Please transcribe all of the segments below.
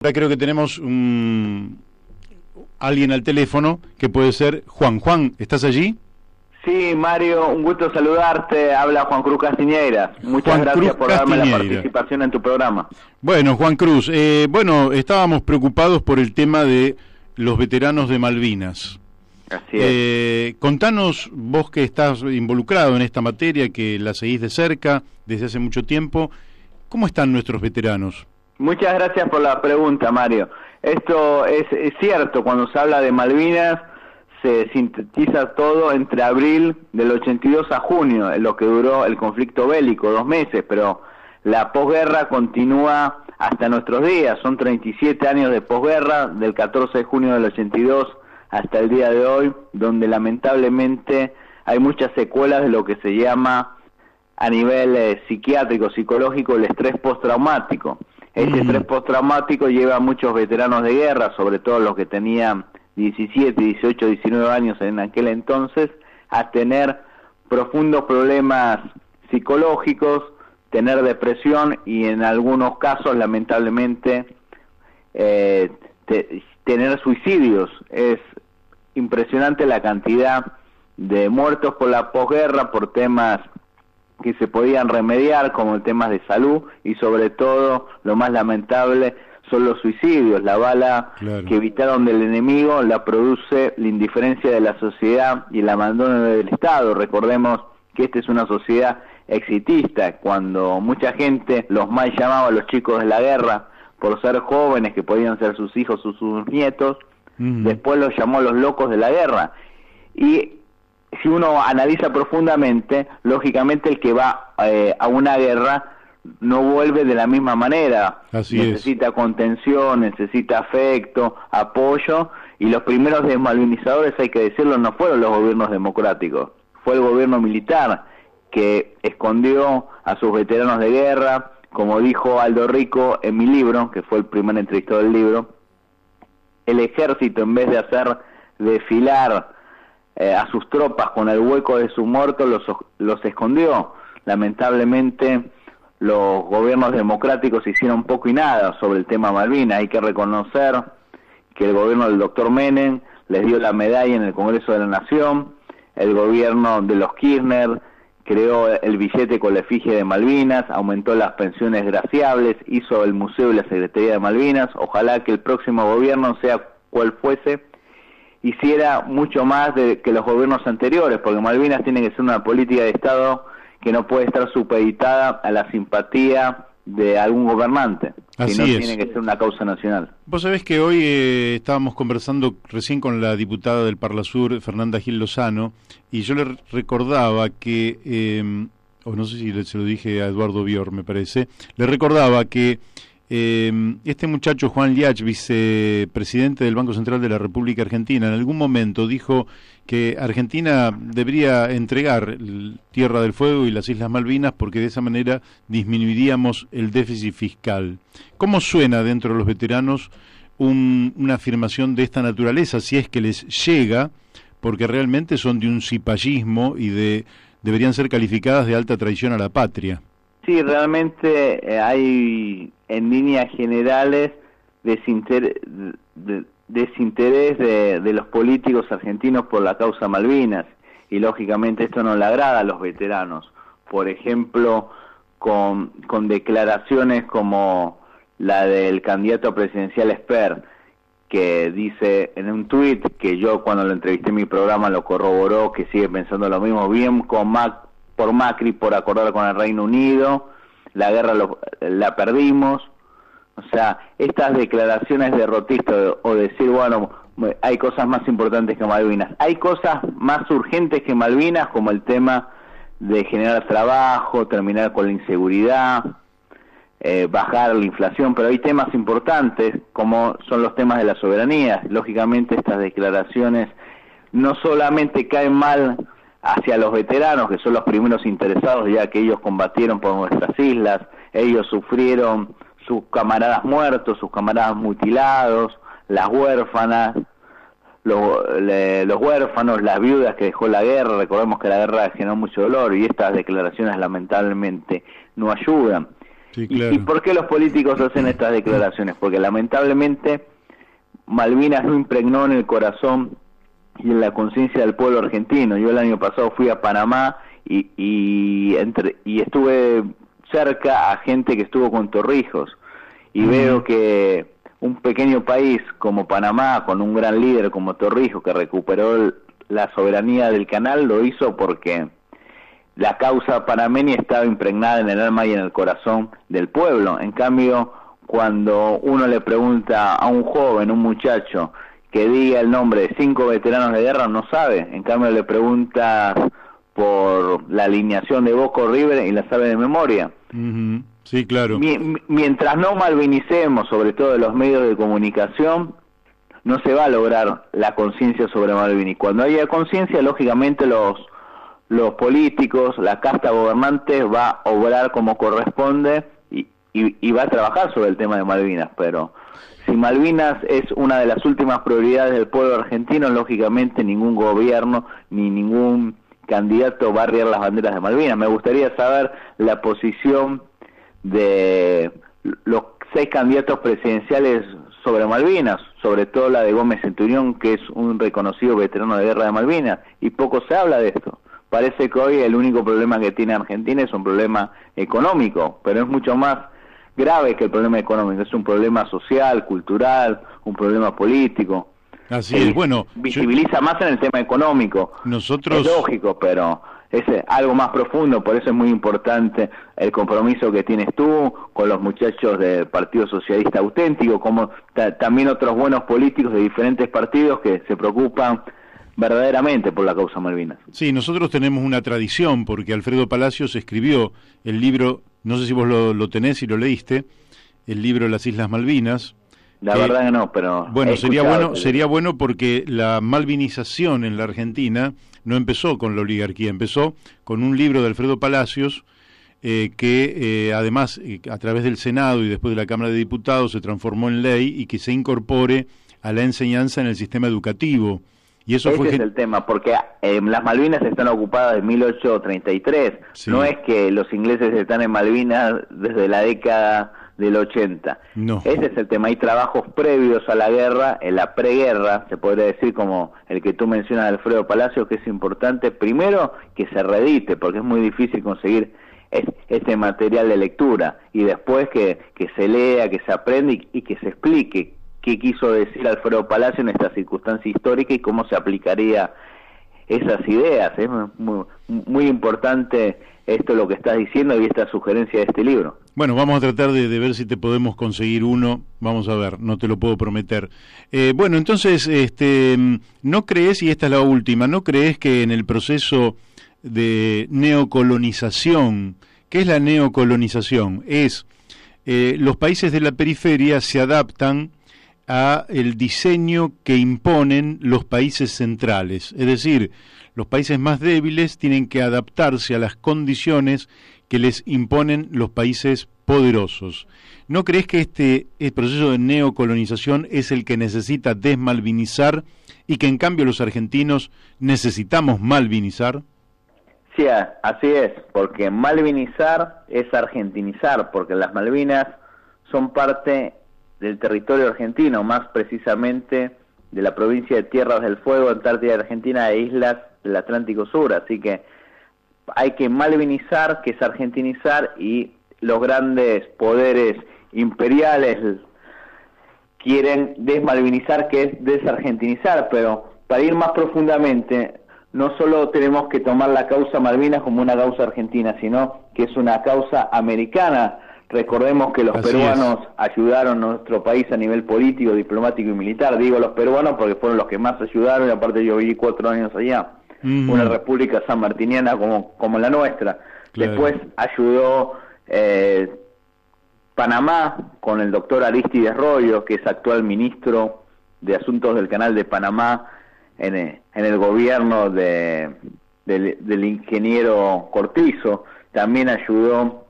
Ahora creo que tenemos alguien al teléfono que puede ser Juan. Juan, ¿estás allí? Sí, Mario, un gusto saludarte. Habla Juan Cruz Castiñeira. Muchas Juan gracias Cruz por darme la Castiñeira. participación en tu programa. Bueno, Juan Cruz, estábamos preocupados por el tema de los veteranos de Malvinas. Así es. Contanos, vos que estás involucrado en esta materia, que la seguís de cerca desde hace mucho tiempo, ¿cómo están nuestros veteranos? Muchas gracias por la pregunta, Mario. Esto es cierto, cuando se habla de Malvinas se sintetiza todo entre abril del 82 a junio, en lo que duró el conflicto bélico, 2 meses, pero la posguerra continúa hasta nuestros días. Son 37 años de posguerra, del 14 de junio del 82 hasta el día de hoy, donde lamentablemente hay muchas secuelas de lo que se llama a nivel psiquiátrico, psicológico, el estrés postraumático. Este estrés postraumático lleva a muchos veteranos de guerra, sobre todo los que tenían 17, 18, 19 años en aquel entonces, a tener profundos problemas psicológicos, tener depresión y en algunos casos, lamentablemente, tener suicidios. Es impresionante la cantidad de muertos por la posguerra, por temas que se podían remediar, como temas de salud, y sobre todo, lo más lamentable, son los suicidios. La bala que evitaron del enemigo la produce la indiferencia de la sociedad y el abandono del Estado. Recordemos que esta es una sociedad exitista, cuando mucha gente los mal llamaba a los chicos de la guerra por ser jóvenes, que podían ser sus hijos o sus nietos, después los llamó los locos de la guerra. Y si uno analiza profundamente, lógicamente el que va a una guerra no vuelve de la misma manera. Necesita contención, necesita afecto, apoyo, y los primeros desmalvinizadores, hay que decirlo, no fueron los gobiernos democráticos, fue el gobierno militar que escondió a sus veteranos de guerra. Como dijo Aldo Rico en mi libro, que fue el primer entrevistado del libro, el ejército, en vez de hacer desfilar a sus tropas con el hueco de sus muertos, los escondió. Lamentablemente los gobiernos democráticos hicieron poco y nada sobre el tema Malvinas. Hay que reconocer que el gobierno del doctor Menem les dio la medalla en el Congreso de la Nación, el gobierno de los Kirchner creó el billete con la efigie de Malvinas, aumentó las pensiones graciables, hizo el Museo y la Secretaría de Malvinas. Ojalá que el próximo gobierno, sea cual fuese, hiciera mucho más que los gobiernos anteriores, porque Malvinas tiene que ser una política de Estado que no puede estar supeditada a la simpatía de algún gobernante, sino tiene que ser una causa nacional. Vos sabés que hoy estábamos conversando recién con la diputada del Parlasur, Fernanda Gil Lozano, y yo le recordaba que, o no sé si se lo dije a Eduardo Bior, me parece, le recordaba que este muchacho Juan Liach, vicepresidente del Banco Central de la República Argentina, en algún momento dijo que Argentina debería entregar Tierra del Fuego y las Islas Malvinas porque de esa manera disminuiríamos el déficit fiscal. ¿Cómo suena dentro de los veteranos una afirmación de esta naturaleza, si es que les llega, porque realmente son de un cipallismo y deberían ser calificadas de alta traición a la patria? Sí, realmente hay en líneas generales desinterés de los políticos argentinos por la causa Malvinas, y lógicamente esto no le agrada a los veteranos. Por ejemplo, con declaraciones como la del candidato presidencial Esper, que dice en un tuit, que yo cuando lo entrevisté en mi programa lo corroboró, que sigue pensando lo mismo: bien por Macri por acordar con el Reino Unido, la guerra la perdimos. O sea, estas declaraciones derrotistas, o decir, bueno, hay cosas más importantes que Malvinas, hay cosas más urgentes que Malvinas, como el tema de generar trabajo, terminar con la inseguridad, bajar la inflación, pero hay temas importantes como son los temas de la soberanía. Lógicamente estas declaraciones no solamente caen mal hacia los veteranos, que son los primeros interesados, ya que ellos combatieron por nuestras islas, ellos sufrieron sus camaradas muertos, sus camaradas mutilados, las huérfanas, los huérfanos, las viudas que dejó la guerra. Recordemos que la guerra generó mucho dolor y estas declaraciones lamentablemente no ayudan. Sí, claro. ¿Y por qué los políticos hacen estas declaraciones? Porque lamentablemente Malvinas no impregnó en el corazón y en la conciencia del pueblo argentino. Yo el año pasado fui a Panamá y estuve cerca a gente que estuvo con Torrijos y veo que un pequeño país como Panamá, con un gran líder como Torrijos, que recuperó la soberanía del canal, lo hizo porque la causa panameña estaba impregnada en el alma y en el corazón del pueblo. En cambio, cuando uno le pregunta a un joven, un muchacho, que diga el nombre de 5 veteranos de guerra, no sabe. En cambio, le preguntas por la alineación de Boca o River y la sabe de memoria. Sí, claro. Mientras no malvinicemos, sobre todo en los medios de comunicación, no se va a lograr la conciencia sobre Malvinas. Y cuando haya conciencia, lógicamente los políticos, la casta gobernante va a obrar como corresponde y va a trabajar sobre el tema de Malvinas. Pero si Malvinas es una de las últimas prioridades del pueblo argentino, lógicamente ningún gobierno ni ningún candidato va a arriar las banderas de Malvinas. Me gustaría saber la posición de los 6 candidatos presidenciales sobre Malvinas, sobre todo la de Gómez Centurión, que es un reconocido veterano de guerra de Malvinas, y poco se habla de esto. Parece que hoy el único problema que tiene Argentina es un problema económico, pero es mucho más grave que el problema económico, es un problema social, cultural, un problema político. Así es, bueno, visibiliza más en el tema económico. Nosotros... Es lógico, pero es algo más profundo, por eso es muy importante el compromiso que tienes tú con los muchachos del Partido Socialista Auténtico, como también otros buenos políticos de diferentes partidos que se preocupan verdaderamente por la causa Malvinas. Sí, nosotros tenemos una tradición, porque Alfredo Palacios escribió el libro, no sé si vos lo tenés y lo leíste, el libro Las Islas Malvinas. La verdad que no, pero... Bueno, sería bueno porque la malvinización en la Argentina no empezó con la oligarquía, empezó con un libro de Alfredo Palacios que además a través del Senado y después de la Cámara de Diputados se transformó en ley y que se incorpore a la enseñanza en el sistema educativo. Y eso Ese es el tema, porque las Malvinas están ocupadas en 1833, sí. No es que los ingleses están en Malvinas desde la década del 80. No. Ese es el tema, hay trabajos previos a la guerra, en la preguerra, se podría decir como el que tú mencionas, Alfredo Palacios, que es importante, primero que se reedite, porque es muy difícil conseguir este material de lectura, y después que se lea, que se aprenda y que se explique qué quiso decir Alfredo Palacio en esta circunstancia histórica y cómo se aplicaría esas ideas. Es muy importante esto lo que estás diciendo y esta sugerencia de este libro. Bueno, vamos a tratar de ver si te podemos conseguir uno, vamos a ver, no te lo puedo prometer. Bueno, entonces, ¿no crees, y esta es la última, no crees que en el proceso de neocolonización, ¿qué es la neocolonización? Es los países de la periferia se adaptan a el diseño que imponen los países centrales, es decir, los países más débiles tienen que adaptarse a las condiciones que les imponen los países poderosos. ¿No crees que el proceso de neocolonización es el que necesita desmalvinizar y que en cambio los argentinos necesitamos malvinizar? Sí, así es, porque malvinizar es argentinizar, porque las Malvinas son parte del territorio argentino, más precisamente de la provincia de Tierras del Fuego, Antártida Argentina e islas del Atlántico Sur, así que hay que malvinizar, que es argentinizar, y los grandes poderes imperiales quieren desmalvinizar, que es desargentinizar, pero para ir más profundamente, no solo tenemos que tomar la causa Malvinas como una causa argentina, sino que es una causa americana. Recordemos que los peruanos ayudaron a nuestro país a nivel político, diplomático y militar. Digo los peruanos porque fueron los que más ayudaron, y aparte yo viví 4 años allá. Una república sanmartiniana como la nuestra. Claro. Después ayudó Panamá con el doctor Arístides Royo, que es actual ministro de Asuntos del Canal de Panamá en el gobierno del ingeniero Cortizo. También ayudó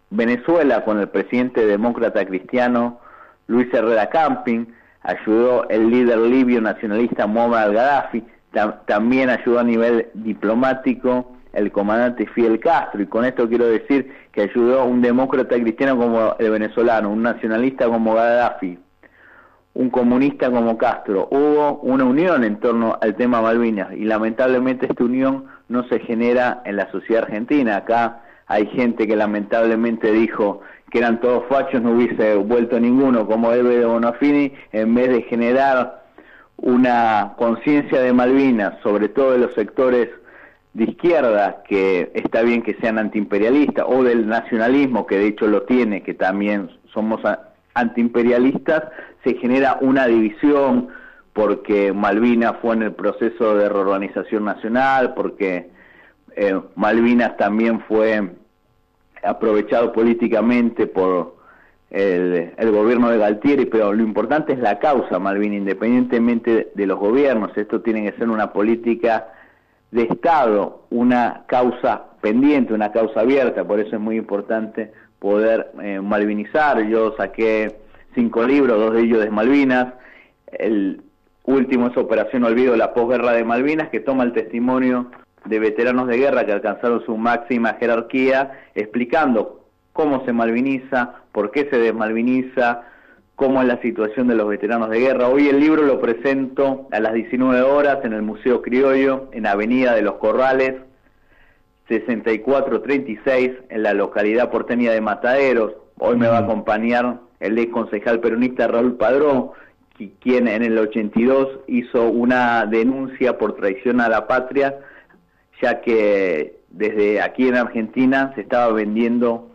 Venezuela con el presidente demócrata cristiano Luis Herrera Camping, ayudó el líder libio nacionalista Muammar al-Gaddafi, también ayudó a nivel diplomático el comandante Fidel Castro, y con esto quiero decir que ayudó a un demócrata cristiano como el venezolano, un nacionalista como Gaddafi, un comunista como Castro. Hubo una unión en torno al tema Malvinas, y lamentablemente esta unión no se genera en la sociedad argentina. Acá hay gente que lamentablemente dijo que eran todos fachos, no hubiese vuelto ninguno, como Elbe de Bonafini, en vez de generar una conciencia de Malvinas, sobre todo de los sectores de izquierda, que está bien que sean antiimperialistas, o del nacionalismo, que de hecho lo tiene, que también somos antiimperialistas, se genera una división porque Malvinas fue en el proceso de reorganización nacional, porque Malvinas también fue aprovechado políticamente por el gobierno de Galtieri, pero lo importante es la causa Malvinas, independientemente de los gobiernos. Esto tiene que ser una política de Estado, una causa pendiente, una causa abierta. Por eso es muy importante poder malvinizar. Yo saqué 5 libros, 2 de ellos de Malvinas. El último es Operación Olvido, la posguerra de Malvinas, que toma el testimonio de veteranos de guerra que alcanzaron su máxima jerarquía, explicando cómo se malviniza, por qué se desmalviniza, cómo es la situación de los veteranos de guerra. Hoy el libro lo presento a las 19 horas en el Museo Criollo, en Avenida de los Corrales, 6436, en la localidad porteña de Mataderos. Hoy me va a acompañar el ex concejal peronista Raúl Padrón, quien en el 82 hizo una denuncia por traición a la patria, ya que desde aquí en Argentina se estaba vendiendo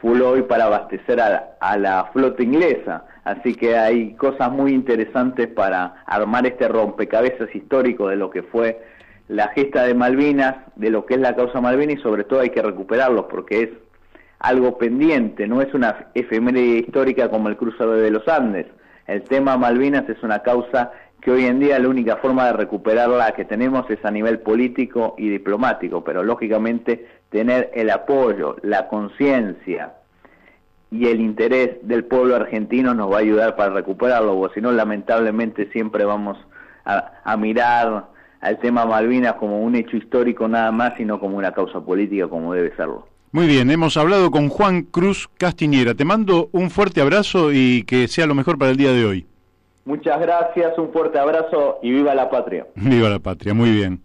fuel oil para abastecer a la flota inglesa. Así que hay cosas muy interesantes para armar este rompecabezas histórico de lo que fue la gesta de Malvinas, de lo que es la causa Malvinas, y sobre todo hay que recuperarlos porque es algo pendiente, no es una efeméride histórica como el cruce de los Andes. El tema Malvinas es una causa que hoy en día la única forma de recuperarla que tenemos es a nivel político y diplomático, pero lógicamente tener el apoyo, la conciencia y el interés del pueblo argentino nos va a ayudar para recuperarlo, porque si no, lamentablemente siempre vamos a mirar al tema Malvinas como un hecho histórico nada más, y no como una causa política como debe serlo. Muy bien, hemos hablado con Juan Cruz Castiñera. Te mando un fuerte abrazo y que sea lo mejor para el día de hoy. Muchas gracias, un fuerte abrazo y viva la patria. Viva la patria, muy bien.